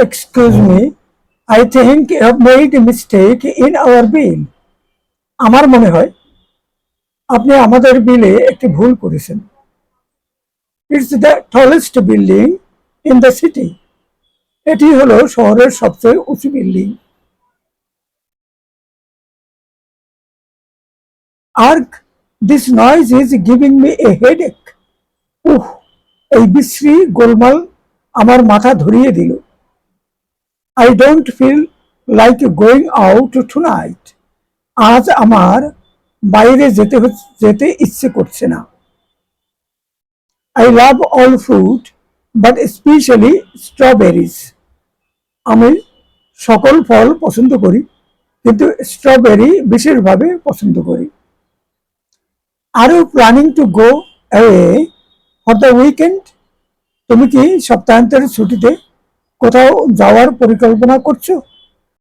Excuse me, I think you have made a mistake in our bill. আমার মনে হয় আপনি আমাদের বিলে একটি ভুল করেছেন। It's the tallest building in the city. এটি হলো শহরের সবচেয়ে উঁচু building. Argh, this noise is giving me a headache. Uh, এই বিশ্রী গোলমাল আমার মাথা ধরিয়ে দিল। I don't feel like going out tonight. আজ আমার বাইরে যেতে ইচ্ছে করছে না। I love all fruit but specially strawberries. আমি সকল ফল পছন্দ করি, কিন্তু স্ট্রবেরি বিশেষভাবে পছন্দ করি। Are you planning to go away for the weekend? তুমি কি সপ্তাহান্তের ছুটিতে কোথাও যাওয়ার পরিকল্পনা করছো?